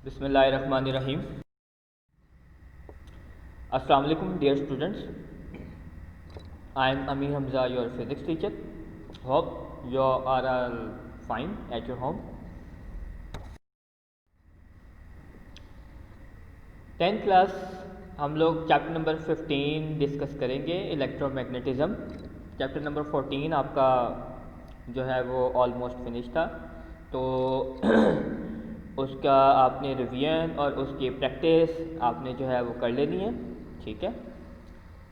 बिस्मिल्लाहिर्रहमानिर्रहीम। अस्सलाम वालेकुम dear students, I am Amir Hamza, your physics teacher. Hope you are all fine at your home. 10th class हम लोग chapter number 15 discuss करेंगे, इलेक्ट्रोमैग्नेटिज़म। Chapter number 14 आपका जो है वो ऑलमोस्ट फिनिश था, तो उसका आपने रिवीजन और उसकी प्रैक्टिस आपने जो है वो कर लेनी है, ठीक है।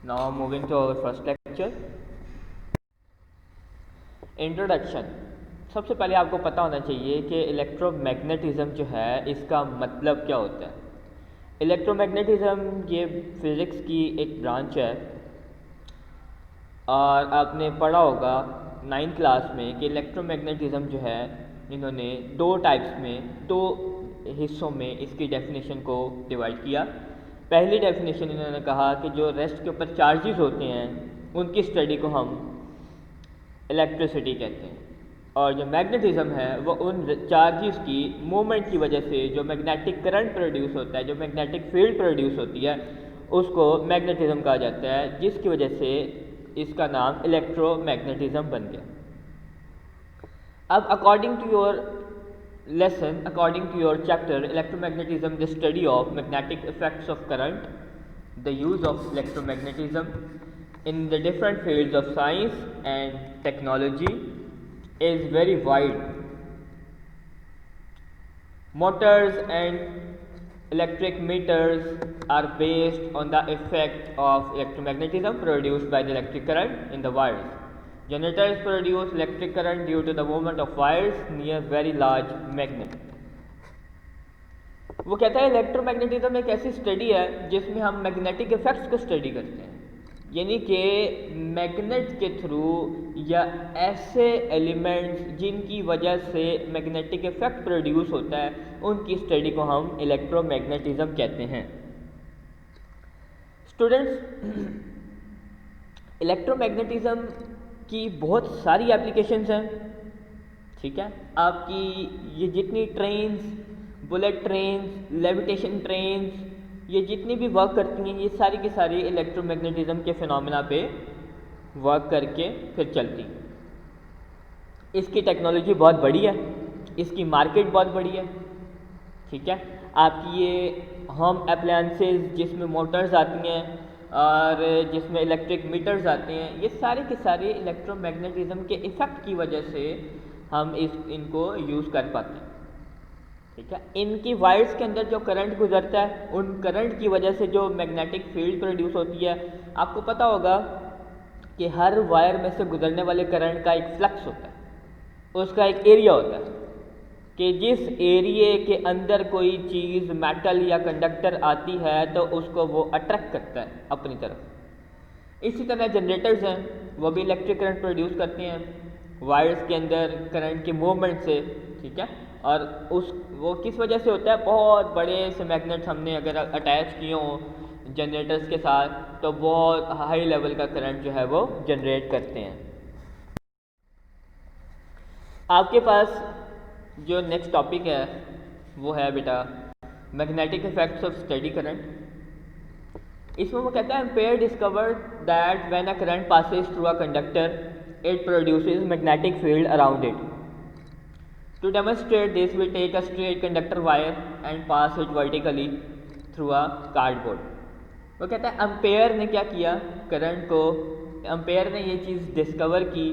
Now moving to our first lecture, introduction. सबसे पहले आपको पता होना चाहिए कि इलेक्ट्रोमैग्नेटिज़म जो है इसका मतलब क्या होता है। इलेक्ट्रोमैग्नेटिज़म ये फिज़िक्स की एक ब्रांच है और आपने पढ़ा होगा 9th क्लास में कि इलेक्ट्रोमैग्नेटिज़म जो है इन्होंने दो टाइप्स में, दो हिस्सों में इसकी डेफिनेशन को डिवाइड किया। पहली डेफिनेशन इन्होंने कहा कि जो रेस्ट के ऊपर चार्जेस होते हैं उनकी स्टडी को हम इलेक्ट्रिसिटी कहते हैं, और जो मैग्नेटिज़म है वो उन चार्जेस की मूवमेंट की वजह से जो मैग्नेटिक करंट प्रोड्यूस होता है, जो मैग्नेटिक फील्ड प्रोड्यूस होती है, उसको मैग्नेटिज़म कहा जाता है, जिसकी वजह से इसका नाम इलेक्ट्रोमैग्नेटिज़म बन गया। अब according to your lesson, according to your chapter electromagnetism, the study of magnetic effects of current, the use of electromagnetism in the different fields of science and technology is very wide. Motors and electric meters are based on the effect of electromagnetism produced by the electric current in the wires. Generators produce electric current due to the movement of wires near very large magnet. वो कहता है electromagnetism एक ऐसी study है जिसमें हम magnetic effects को study करते हैं, यानी कि मैग्नेट के थ्रू या ऐसे एलिमेंट्स जिनकी वजह से मैग्नेटिक इफेक्ट प्रोड्यूस होता है उनकी स्टडी को हम इलेक्ट्रोमैग्नेटिज्म कहते हैं। स्टूडेंट्स, इलेक्ट्रोमैग्नेटिज्म की बहुत सारी एप्लीकेशंस हैं, ठीक है। आपकी ये जितनी trains, bullet trains, levitation trains, ये जितनी भी वर्क करती हैं, ये सारी की सारी इलेक्ट्रोमैग्नेटिज्म के फिनोमेना पे वर्क करके फिर चलती हैं। इसकी टेक्नोलॉजी बहुत बड़ी है, इसकी मार्केट बहुत बड़ी है, ठीक है। आपकी ये होम अप्लायंसेस जिसमें मोटर्स आती हैं और जिसमें इलेक्ट्रिक मीटर्स आते हैं, ये सारे के सारे इलेक्ट्रोमैग्नेटिज्म के इफ़ेक्ट की वजह से हम इनको यूज़ कर पाते हैं, ठीक है। इनकी वायर्स के अंदर जो करंट गुजरता है, उन करंट की वजह से जो मैग्नेटिक फील्ड प्रोड्यूस होती है, आपको पता होगा कि हर वायर में से गुजरने वाले करंट का एक फ्लक्स होता है, उसका एक एरिया होता है कि जिस एरिया के अंदर कोई चीज़, मेटल या कंडक्टर आती है तो उसको वो अट्रैक्ट करता है अपनी तरफ। इसी तरह जनरेटर्स हैं, वो भी इलेक्ट्रिक करंट प्रोड्यूस करते हैं वायर्स के अंदर करंट के मूवमेंट से, ठीक है। और वो किस वजह से होता है, बहुत बड़े से मैग्नेट्स हमने अगर अटैच किए हों जनरेटर्स के साथ तो बहुत हाई लेवल का करंट जो है वो जनरेट करते हैं। आपके पास जो नेक्स्ट टॉपिक है वो है बेटा magnetic effects of steady current. इसमें वो कहता है ampere discovered that when a current passes through a conductor it produces magnetic field around it. To demonstrate this, we take a straight conductor wire and pass it vertically through a cardboard. वो कहता है ampere ने क्या किया, current को, ampere ने ये चीज़ discover की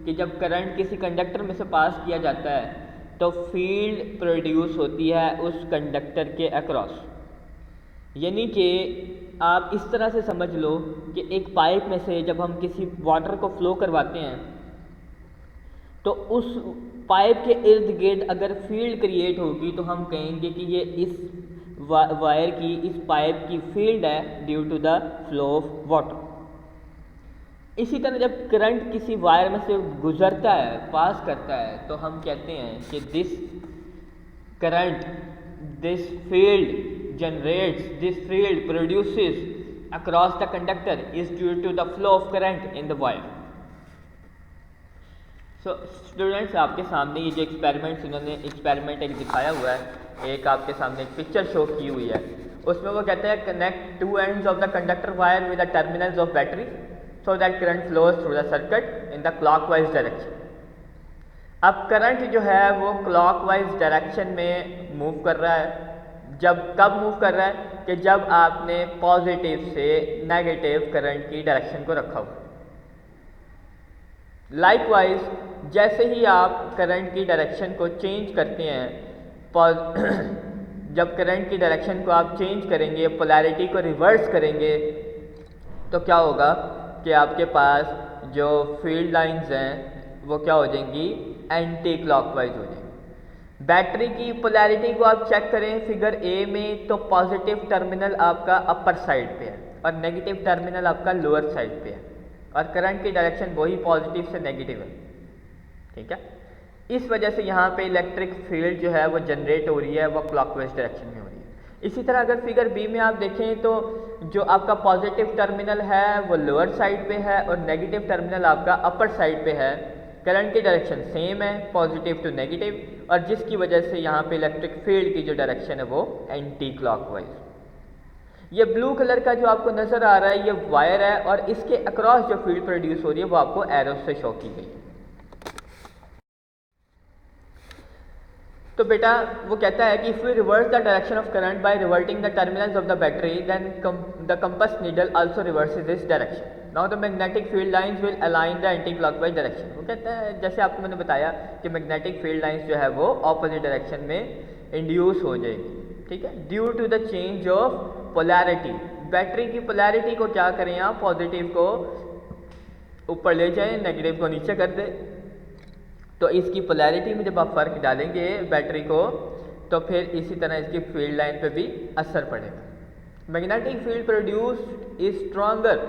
कि जब करंट किसी कंडक्टर में से पास किया जाता है तो फील्ड प्रोड्यूस होती है उस कंडक्टर के अक्रॉस। यानी कि आप इस तरह से समझ लो कि एक पाइप में से जब हम किसी वाटर को फ्लो करवाते हैं तो उस पाइप के इर्द गिर्द अगर फील्ड क्रिएट होगी तो हम कहेंगे कि ये इस वायर की, इस पाइप की फील्ड है due to the flow of water. इसी तरह जब करंट किसी वायर में से गुजरता है, पास करता है, तो हम कहते हैं कि this current, this field generates, this field produces across the conductor is due to the flow of current in the wire. So students, आपके सामने ये जो एक्सपेरिमेंट इन्होंने एक दिखाया हुआ है, एक आपके सामने एक पिक्चर शो की हुई है, उसमें वो कहते हैं connect two ends of the conductor wire with the terminals of battery so that current flows through the circuit in the clockwise direction. अब करंट जो है वो क्लॉकवाइज डायरेक्शन में मूव कर रहा है। जब कब मूव कर रहा है कि जब आपने पॉजिटिव से नेगेटिव करंट की डायरेक्शन को रखा हुआ। लाइकवाइज जैसे ही आप करंट की डायरेक्शन को चेंज करते हैं, जब करंट की डायरेक्शन को आप चेंज करेंगे, पोलैरिटी को रिवर्स करेंगे, तो क्या होगा कि आपके पास जो फील्ड लाइंस हैं वो क्या हो जाएंगी, एंटी क्लॉकवाइज हो जाएंगी। बैटरी की पोलैरिटी को आप चेक करें फिगर ए में, तो पॉजिटिव टर्मिनल आपका अपर साइड पे है और नेगेटिव टर्मिनल आपका लोअर साइड पे है, और करंट की डायरेक्शन वही पॉजिटिव से नेगेटिव है। ठीक है, इस वजह से यहाँ पे इलेक्ट्रिक फील्ड जो है वो जनरेट हो रही है, वो क्लॉकवाइज डायरेक्शन में हो रही है। इसी तरह अगर फिगर बी में आप देखें तो जो आपका पॉजिटिव टर्मिनल है वो लोअर साइड पे है और नेगेटिव टर्मिनल आपका अपर साइड पे है। करंट की डायरेक्शन सेम है, पॉजिटिव टू नेगेटिव, और जिसकी वजह से यहाँ पे इलेक्ट्रिक फील्ड की जो डायरेक्शन है वो एंटी क्लॉकवाइज। ये ब्लू कलर का जो आपको नज़र आ रहा है ये वायर है, और इसके अक्रॉस जो फील्ड प्रोड्यूस हो रही है वो आपको एरो से शो की गई है। तो बेटा वो कहता है कि if we reverse the direction of current by reverting the terminals of the battery then the compass needle also reverses this direction. Now the magnetic field lines will align the anticlockwise direction. वो कहता है जैसे आपको मैंने बताया कि magnetic field lines जो है वो ऑपोजिट डायरेक्शन में इंड्यूस हो जाएगी। ठीक है, due to the change of polarity. Battery की पोलैरिटी को क्या करें आप, पॉजिटिव को ऊपर ले जाएं, नेगेटिव को नीचे कर दें, तो इसकी पोलैरिटी में जब आप फ़र्क डालेंगे बैटरी को तो फिर इसी तरह इसकी फील्ड लाइन पे भी असर पड़ेगा। Magnetic field produced is stronger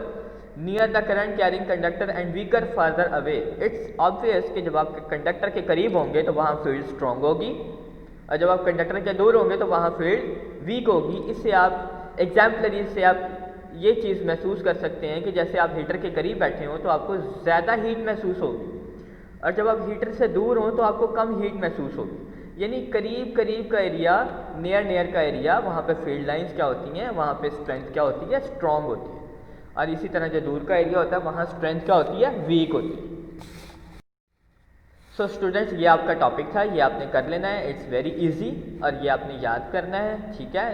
near the current carrying conductor and weaker farther away. It's obvious कि जब आप कंडक्टर के करीब होंगे तो वहाँ फील्ड स्ट्रॉन्ग होगी, और जब आप कंडक्टर के दूर होंगे तो वहाँ फील्ड वीक होगी। इससे आप एग्जाम्पलरी से आप ये चीज़ महसूस कर सकते हैं कि जैसे आप हीटर के करीब बैठे हों तो आपको ज़्यादा हीट महसूस होगी, और जब आप हीटर से दूर हों तो आपको कम हीट महसूस होगी। यानी करीब करीब का एरिया, नियर का एरिया, वहाँ पे फील्ड लाइंस क्या होती हैं, वहाँ पे स्ट्रेंथ क्या होती है, स्ट्रॉन्ग होती है, और इसी तरह जो दूर का एरिया होता है वहाँ स्ट्रेंथ क्या होती है, वीक होती है। सो स्टूडेंट्स ये आपका टॉपिक था, ये आपने कर लेना है, इट्स वेरी इजी, और ये आपने याद करना है। ठीक है,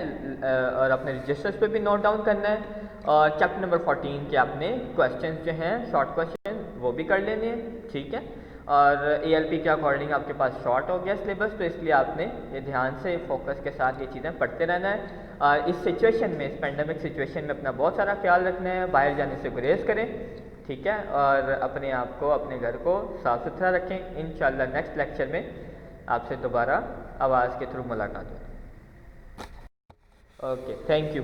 और अपने रजिस्टर्स पे भी नोट डाउन करना है, और चैप्टर नंबर 14 के आपने क्वेश्चंस जो हैं शॉर्ट क्वेश्चन वो भी कर लेने हैं। ठीक है, और ALP के अकॉर्डिंग आपके पास शॉर्ट हो गया सिलेबस, तो इसलिए आपने ये ध्यान से फोकस के साथ ये चीज़ें पढ़ते रहना है। और इस सिचुएशन में, इस पेंडेमिक सिचुएशन में अपना बहुत सारा ख्याल रखना है, बाहर जाने से गुरेज करें। ठीक है, और अपने आप को, अपने घर को साफ़ सुथरा रखें। इंशाल्लाह नेक्स्ट लेक्चर में आपसे दोबारा आवाज़ के थ्रू मुलाकात होगी। Okay, thank you.